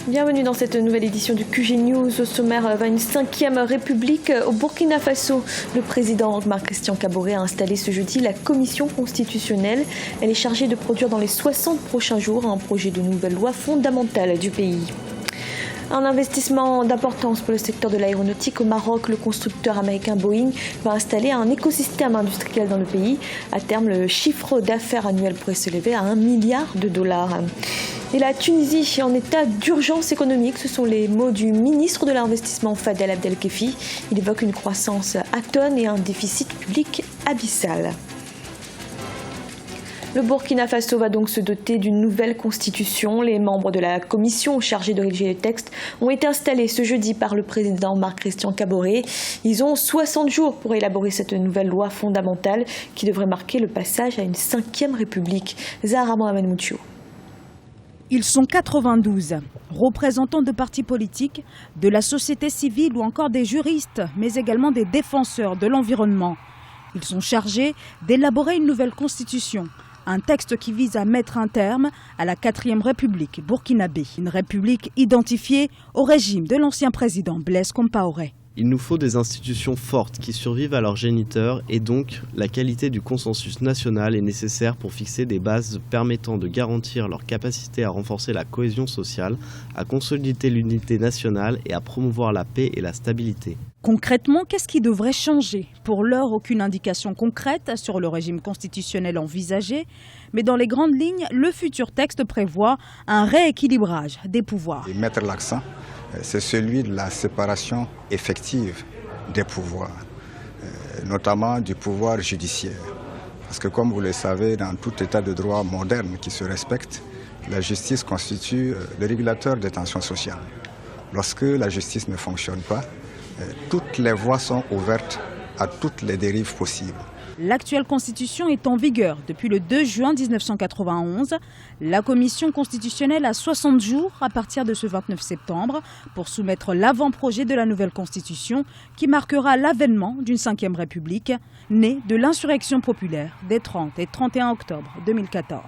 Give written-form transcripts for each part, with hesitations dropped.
Bienvenue dans cette nouvelle édition du QG News. Au sommaire, une 5e République au Burkina Faso. Le président Omar Christian Kaboré a installé ce jeudi la commission constitutionnelle. Elle est chargée de produire dans les 60 prochains jours un projet de nouvelle loi fondamentale du pays. Un investissement d'importance pour le secteur de l'aéronautique au Maroc. Le constructeur américain Boeing va installer un écosystème industriel dans le pays. À terme, le chiffre d'affaires annuel pourrait s'élever à $1 milliard. Et la Tunisie en état d'urgence économique, ce sont les mots du ministre de l'Investissement Fadel Abdelkefi. Il évoque une croissance atone et un déficit public abyssal. Le Burkina Faso va donc se doter d'une nouvelle constitution. Les membres de la commission chargée de rédiger les textes ont été installés ce jeudi par le président Omar Christian Kaboré. Ils ont 60 jours pour élaborer cette nouvelle loi fondamentale qui devrait marquer le passage à une 5e République. Zahra Mohamed Moutchou. Ils sont 92, représentants de partis politiques, de la société civile ou encore des juristes, mais également des défenseurs de l'environnement. Ils sont chargés d'élaborer une nouvelle constitution. Un texte qui vise à mettre un terme à la 4e République burkinabé, une république identifiée au régime de l'ancien président Blaise Compaoré. Il nous faut des institutions fortes qui survivent à leurs géniteurs et donc la qualité du consensus national est nécessaire pour fixer des bases permettant de garantir leur capacité à renforcer la cohésion sociale, à consolider l'unité nationale et à promouvoir la paix et la stabilité. Concrètement, qu'est-ce qui devrait changer? Pour l'heure, aucune indication concrète sur le régime constitutionnel envisagé, mais dans les grandes lignes, le futur texte prévoit un rééquilibrage des pouvoirs. Et mettre l'accent, c'est celui de la séparation effective des pouvoirs, notamment du pouvoir judiciaire. Parce que comme vous le savez, dans tout état de droit moderne qui se respecte, la justice constitue le régulateur des tensions sociales. Lorsque la justice ne fonctionne pas, toutes les voies sont ouvertes à toutes les dérives possibles. L'actuelle constitution est en vigueur depuis le 2 juin 1991. La commission constitutionnelle a 60 jours à partir de ce 29 septembre pour soumettre l'avant-projet de la nouvelle constitution qui marquera l'avènement d'une 5e République née de l'insurrection populaire des 30 et 31 octobre 2014.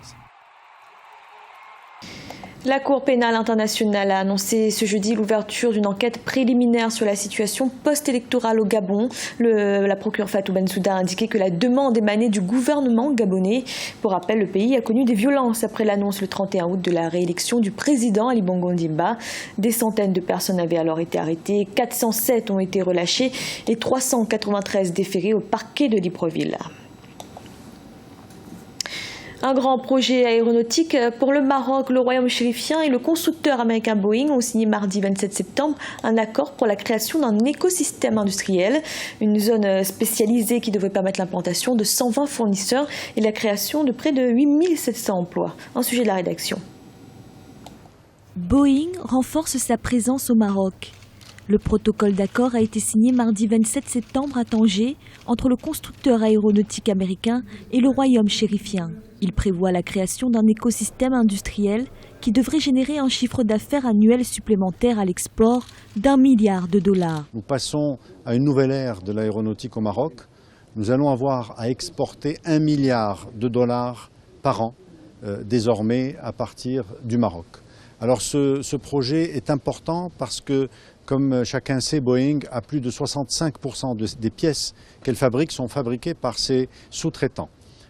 La Cour pénale internationale a annoncé ce jeudi l'ouverture d'une enquête préliminaire sur la situation post-électorale au Gabon. La procureure Fatou Bensouda a indiqué que la demande émanait du gouvernement gabonais. Pour rappel, le pays a connu des violences après l'annonce le 31 août de la réélection du président Ali Bongo Ondimba. Des centaines de personnes avaient alors été arrêtées, 407 ont été relâchées et 393 déférées au parquet de Libreville. Un grand projet aéronautique pour le Maroc, le royaume chérifien et le constructeur américain Boeing ont signé mardi 27 septembre un accord pour la création d'un écosystème industriel, une zone spécialisée qui devrait permettre l'implantation de 120 fournisseurs et la création de près de 8700 emplois. Un sujet de la rédaction. Boeing renforce sa présence au Maroc. Le protocole d'accord a été signé mardi 27 septembre à Tanger entre le constructeur aéronautique américain et le royaume chérifien. Il prévoit la création d'un écosystème industriel qui devrait générer un chiffre d'affaires annuel supplémentaire à l'export d'$1 milliard. Nous passons à une nouvelle ère de l'aéronautique au Maroc. Nous allons avoir à exporter $1 milliard par an désormais à partir du Maroc. Alors ce projet est important parce que, comme chacun sait, Boeing a plus de 65% des pièces qu'elle fabrique sont fabriquées par ses sous-traitants.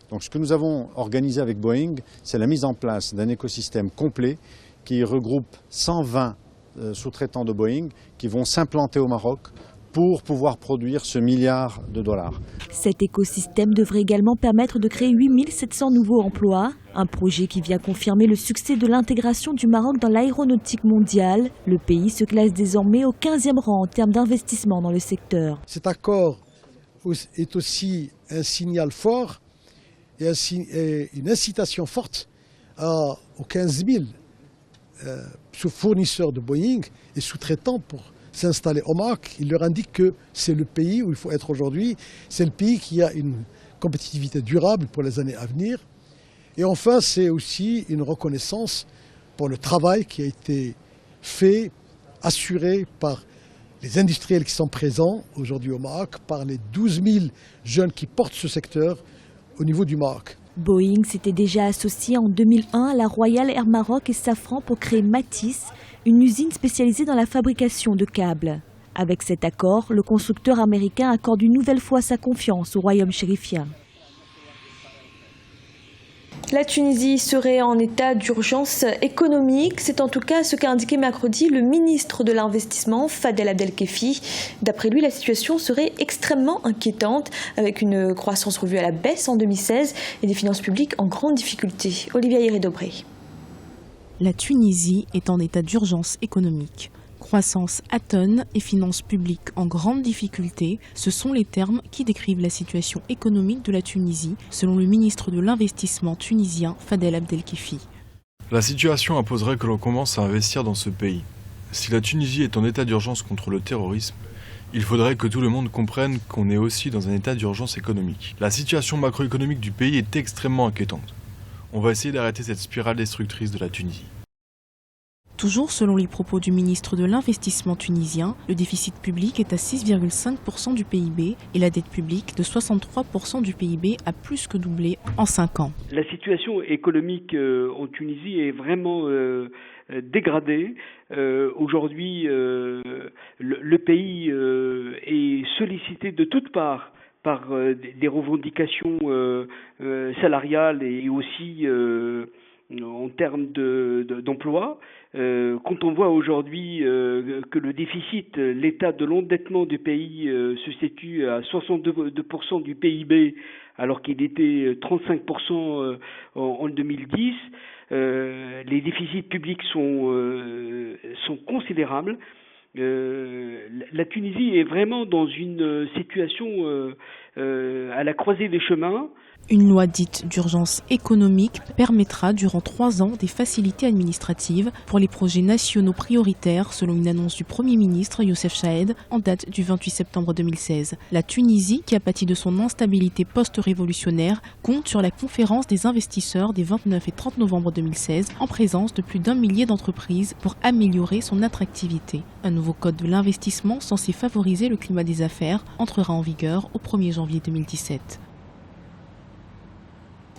Donc ce que nous avons organisé avec Boeing, c'est la mise en place d'un écosystème complet qui regroupe 120 sous-traitants de Boeing qui vont s'implanter au Maroc pour pouvoir produire ce $1 milliard. Cet écosystème devrait également permettre de créer 8700 nouveaux emplois, un projet qui vient confirmer le succès de l'intégration du Maroc dans l'aéronautique mondiale. Le pays se classe désormais au 15e rang en termes d'investissement dans le secteur. Cet accord est aussi un signal fort et une incitation forte aux 15 000 fournisseurs de Boeing et sous-traitants pour s'installer au Maroc. Il leur indique que c'est le pays où il faut être aujourd'hui, c'est le pays qui a une compétitivité durable pour les années à venir. Et enfin, c'est aussi une reconnaissance pour le travail qui a été fait, assuré par les industriels qui sont présents aujourd'hui au Maroc, par les 12 000 jeunes qui portent ce secteur au niveau du Maroc. Boeing s'était déjà associé en 2001 à la Royal Air Maroc et Safran pour créer Matisse, une usine spécialisée dans la fabrication de câbles. Avec cet accord, le constructeur américain accorde une nouvelle fois sa confiance au royaume chérifien. La Tunisie serait en état d'urgence économique. C'est en tout cas ce qu'a indiqué mercredi le ministre de l'Investissement, Fadel Abdelkefi. D'après lui, la situation serait extrêmement inquiétante, avec une croissance revue à la baisse en 2016 et des finances publiques en grande difficulté. Olivia Hieré-Dobré. La Tunisie est en état d'urgence économique. Croissance atone et finances publiques en grande difficulté, ce sont les termes qui décrivent la situation économique de la Tunisie, selon le ministre de l'Investissement tunisien Fadel Abdelkefi. La situation imposerait que l'on commence à investir dans ce pays. Si la Tunisie est en état d'urgence contre le terrorisme, il faudrait que tout le monde comprenne qu'on est aussi dans un état d'urgence économique. La situation macroéconomique du pays est extrêmement inquiétante. On va essayer d'arrêter cette spirale destructrice de la Tunisie. Toujours selon les propos du ministre de l'Investissement tunisien, le déficit public est à 6,5% du PIB et la dette publique de 63% du PIB a plus que doublé en 5 ans. La situation économique en Tunisie est vraiment dégradée. Aujourd'hui, le pays est sollicité de toutes parts par des revendications salariales et aussi en termes d'emploi. Quand on voit aujourd'hui que le déficit, l'état de l'endettement du pays se situe à 62% du PIB, alors qu'il était 35% en 2010, les déficits publics sont considérables. La Tunisie est vraiment dans une situation à la croisée des chemins. Une loi dite d'urgence économique permettra durant 3 ans des facilités administratives pour les projets nationaux prioritaires selon une annonce du Premier ministre Youssef Chahed en date du 28 septembre 2016. La Tunisie, qui a pâti de son instabilité post-révolutionnaire, compte sur la conférence des investisseurs des 29 et 30 novembre 2016 en présence de plus d'1 millier d'entreprises pour améliorer son attractivité. Un nouveau code de l'investissement censé favoriser le climat des affaires entrera en vigueur au 1er janvier 2017.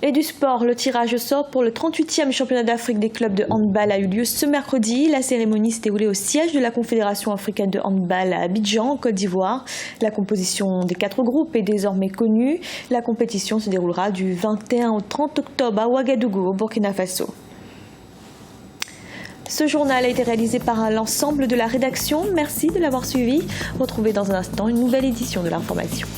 Et du sport, le tirage au sort pour le 38e championnat d'Afrique des clubs de handball a eu lieu ce mercredi. La cérémonie s'est déroulée au siège de la Confédération africaine de handball à Abidjan, en Côte d'Ivoire. La composition des 4 groupes est désormais connue. La compétition se déroulera du 21 au 30 octobre à Ouagadougou, au Burkina Faso. Ce journal a été réalisé par l'ensemble de la rédaction. Merci de l'avoir suivi. Retrouvez dans un instant une nouvelle édition de l'information.